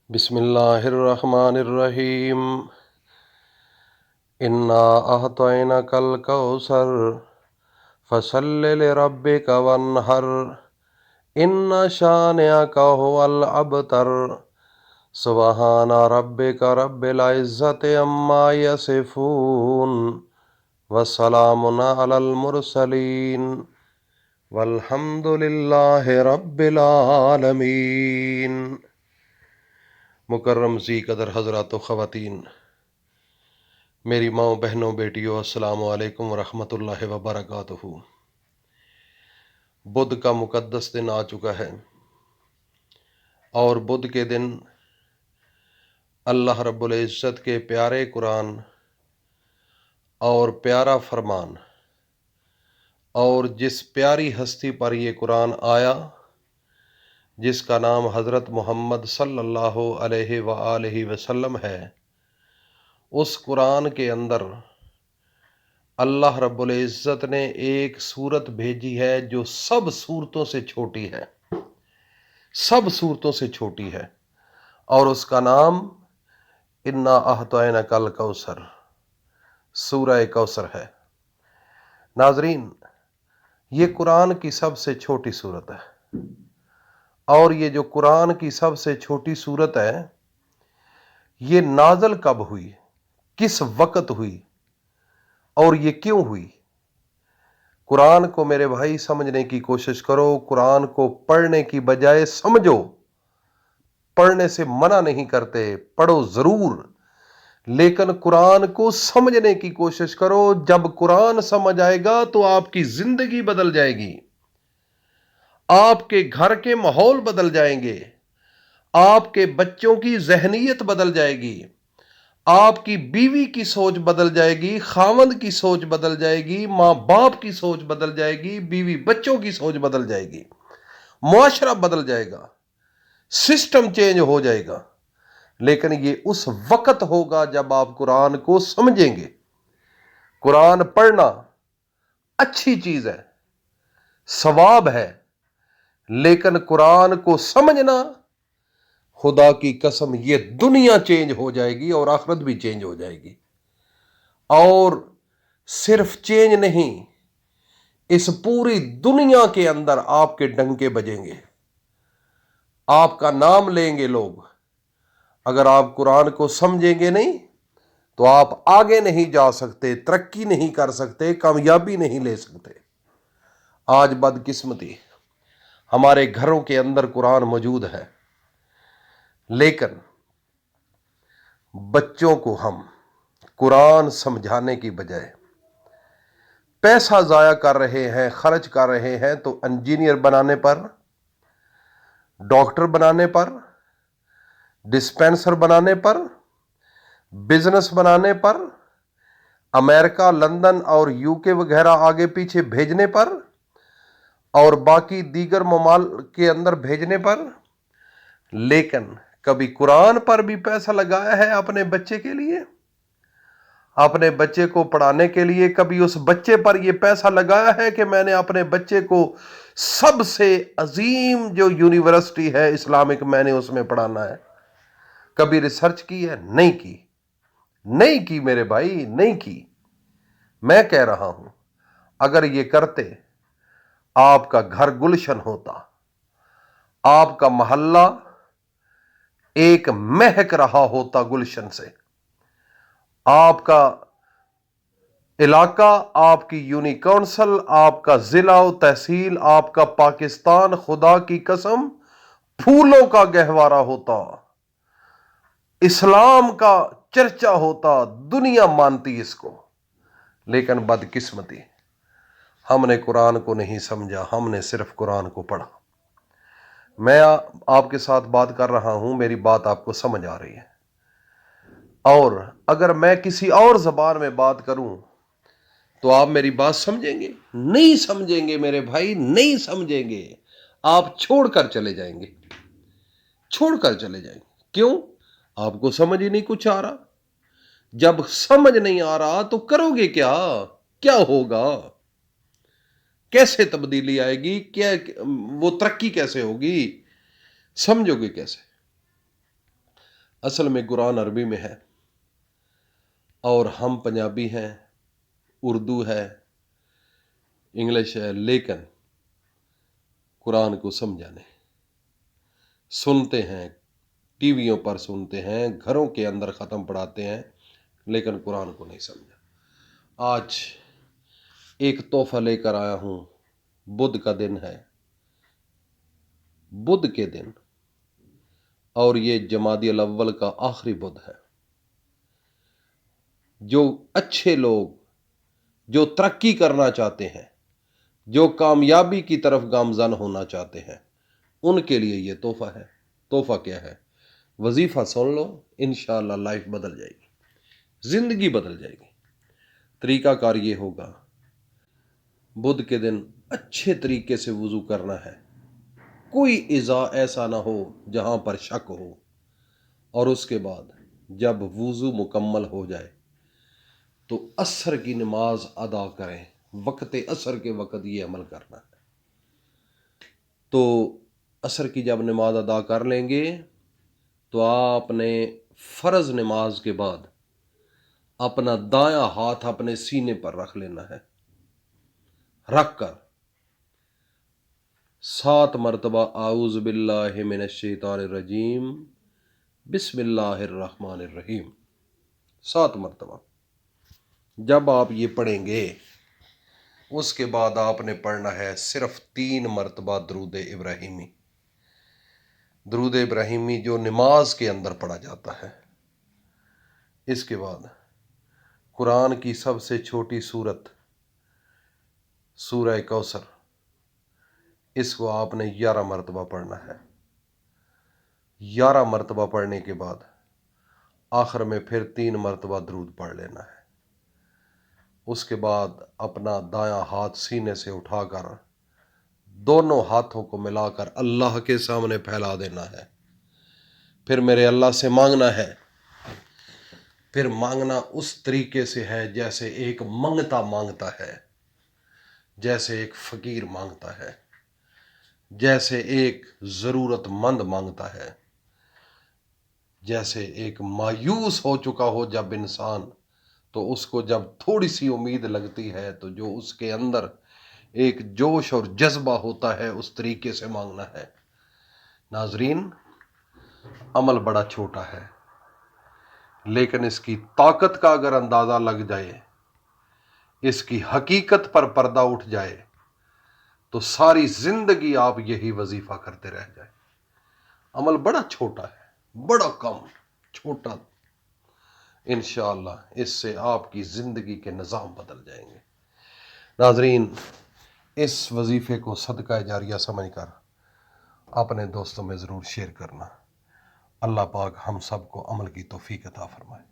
بسم اللہ الرحمن الرحیم انا اعطیناک الکوثر فصل لربک وانحر ان شانئک هو الابتر سبحان ربک رب العزت عما یصفون وسلام علی المرسلین والحمد للہ رب العالمین۔ مکرم ذی قدر حضرات و خواتین، میری ماں بہنوں بیٹیوں، السلام علیکم ورحمۃ اللہ وبرکاتہ۔ بدھ کا مقدس دن آ چکا ہے، اور بدھ کے دن اللہ رب العزت کے پیارے قرآن اور پیارا فرمان اور جس پیاری ہستی پر یہ قرآن آیا، جس کا نام حضرت محمد صلی اللہ علیہ وآلہ وسلم ہے، اس قرآن کے اندر اللہ رب العزت نے ایک سورت بھیجی ہے جو سب سورتوں سے چھوٹی ہے، سب سورتوں سے چھوٹی ہے، اور اس کا نام انا اعطیناک الکوثر، سورہ کوثر ہے۔ ناظرین، یہ قرآن کی سب سے چھوٹی سورت ہے، اور یہ جو قرآن کی سب سے چھوٹی سورت ہے، یہ نازل کب ہوئی، کس وقت ہوئی، اور یہ کیوں ہوئی؟ قرآن کو میرے بھائی سمجھنے کی کوشش کرو، قرآن کو پڑھنے کی بجائے سمجھو۔ پڑھنے سے منع نہیں کرتے، پڑھو ضرور، لیکن قرآن کو سمجھنے کی کوشش کرو۔ جب قرآن سمجھ آئے گا تو آپ کی زندگی بدل جائے گی، آپ کے گھر کے ماحول بدل جائیں گے، آپ کے بچوں کی ذہنیت بدل جائے گی، آپ کی بیوی کی سوچ بدل جائے گی، خاوند کی سوچ بدل جائے گی، ماں باپ کی سوچ بدل جائے گی، بیوی بچوں کی سوچ بدل جائے گی، معاشرہ بدل جائے گا، سسٹم چینج ہو جائے گا۔ لیکن یہ اس وقت ہوگا جب آپ قرآن کو سمجھیں گے۔ قرآن پڑھنا اچھی چیز ہے، ثواب ہے، لیکن قرآن کو سمجھنا، خدا کی قسم، یہ دنیا چینج ہو جائے گی اور آخرت بھی چینج ہو جائے گی۔ اور صرف چینج نہیں، اس پوری دنیا کے اندر آپ کے ڈنکے بجیں گے، آپ کا نام لیں گے لوگ۔ اگر آپ قرآن کو سمجھیں گے نہیں تو آپ آگے نہیں جا سکتے، ترقی نہیں کر سکتے، کامیابی نہیں لے سکتے۔ آج بدقسمتی، ہمارے گھروں کے اندر قرآن موجود ہے، لیکن بچوں کو ہم قرآن سمجھانے کی بجائے پیسہ ضائع کر رہے ہیں، خرچ کر رہے ہیں، تو انجینئر بنانے پر، ڈاکٹر بنانے پر، ڈسپینسر بنانے پر، بزنس بنانے پر، امریکہ، لندن اور UK وغیرہ آگے پیچھے بھیجنے پر، اور باقی دیگر ممالک کے اندر بھیجنے پر، لیکن کبھی قرآن پر بھی پیسہ لگایا ہے اپنے بچے کے لیے، اپنے بچے کو پڑھانے کے لیے؟ کبھی اس بچے پر یہ پیسہ لگایا ہے کہ میں نے اپنے بچے کو سب سے عظیم جو یونیورسٹی ہے اسلامک، میں نے اس میں پڑھانا ہے؟ کبھی ریسرچ کی ہے؟ نہیں کی، نہیں کی میرے بھائی، نہیں کی۔ میں کہہ رہا ہوں، اگر یہ کرتے، آپ کا گھر گلشن ہوتا، آپ کا محلہ ایک مہک رہا ہوتا گلشن سے، آپ کا علاقہ، آپ کی یونی کونسل، آپ کا ضلع و تحصیل، آپ کا پاکستان، خدا کی قسم، پھولوں کا گہوارہ ہوتا، اسلام کا چرچا ہوتا، دنیا مانتی اس کو۔ لیکن بدقسمتی، ہم نے قرآن کو نہیں سمجھا، ہم نے صرف قرآن کو پڑھا۔ میں آپ کے ساتھ بات کر رہا ہوں، میری بات آپ کو سمجھ آ رہی ہے، اور اگر میں کسی اور زبان میں بات کروں تو آپ میری بات سمجھیں گے؟ نہیں سمجھیں گے میرے بھائی، نہیں سمجھیں گے۔ آپ چھوڑ کر چلے جائیں گے، چھوڑ کر چلے جائیں گے۔ کیوں؟ آپ کو سمجھ ہی نہیں کچھ آ رہا۔ جب سمجھ نہیں آ رہا تو کرو گے کیا؟ کیا ہوگا؟ کیسے تبدیلی آئے گی؟ وہ ترقی کیسے ہوگی؟ سمجھو گے کیسے؟ اصل میں قرآن عربی میں ہے اور ہم پنجابی ہیں، اردو ہے، انگلش ہے، لیکن قرآن کو سمجھانے سنتے ہیں، ٹی ویوں پر سنتے ہیں، گھروں کے اندر ختم پڑھاتے ہیں، لیکن قرآن کو نہیں سمجھا۔ آج ایک تحفہ لے کر آیا ہوں۔ بدھ کا دن ہے، بدھ کے دن، اور یہ جمادی الاول کا آخری بدھ ہے۔ جو اچھے لوگ، جو ترقی کرنا چاہتے ہیں، جو کامیابی کی طرف گامزن ہونا چاہتے ہیں، ان کے لیے یہ تحفہ ہے۔ تحفہ کیا ہے؟ وظیفہ سن لو، انشاءاللہ لائف بدل جائے گی، زندگی بدل جائے گی۔ طریقہ کار یہ ہوگا، بدھ کے دن اچھے طریقے سے وضو کرنا ہے، کوئی اعضاء ایسا نہ ہو جہاں پر شک ہو، اور اس کے بعد جب وضو مکمل ہو جائے تو عصر کی نماز ادا کریں۔ وقت عصر کے وقت یہ عمل کرنا ہے۔ تو عصر کی جب نماز ادا کر لیں گے تو آپ نے فرض نماز کے بعد اپنا دایاں ہاتھ اپنے سینے پر رکھ لینا ہے، رکھ کر 7 مرتبہ اعوذ باللہ من الشیطان الرجیم بسم اللہ الرحمن الرحیم 7 مرتبہ جب آپ یہ پڑھیں گے، اس کے بعد آپ نے پڑھنا ہے صرف 3 مرتبہ درود ابراہیمی۔ درود ابراہیمی جو نماز کے اندر پڑھا جاتا ہے۔ اس کے بعد قرآن کی سب سے چھوٹی سورت سورہ کوثر، اس کو آپ نے 11 مرتبہ پڑھنا ہے۔ 11 مرتبہ پڑھنے کے بعد آخر میں پھر 3 مرتبہ درود پڑھ لینا ہے۔ اس کے بعد اپنا دایاں ہاتھ سینے سے اٹھا کر دونوں ہاتھوں کو ملا کر اللہ کے سامنے پھیلا دینا ہے۔ پھر میرے اللہ سے مانگنا ہے۔ پھر مانگنا اس طریقے سے ہے جیسے ایک منگتا مانگتا ہے، جیسے ایک فقیر مانگتا ہے، جیسے ایک ضرورت مند مانگتا ہے، جیسے ایک مایوس ہو چکا ہو جب انسان، تو اس کو جب تھوڑی سی امید لگتی ہے تو جو اس کے اندر ایک جوش اور جذبہ ہوتا ہے اس طریقے سے مانگنا ہے۔ ناظرین، عمل بڑا چھوٹا ہے، لیکن اس کی طاقت کا اگر اندازہ لگ جائے، اس کی حقیقت پر پردہ اٹھ جائے، تو ساری زندگی آپ یہی وظیفہ کرتے رہ جائیں۔ عمل بڑا چھوٹا ہے، بڑا کم، چھوٹا۔ انشاءاللہ اس سے آپ کی زندگی کے نظام بدل جائیں گے۔ ناظرین، اس وظیفے کو صدقہ جاریہ سمجھ کر اپنے دوستوں میں ضرور شیئر کرنا۔ اللہ پاک ہم سب کو عمل کی توفیق عطا فرمائے۔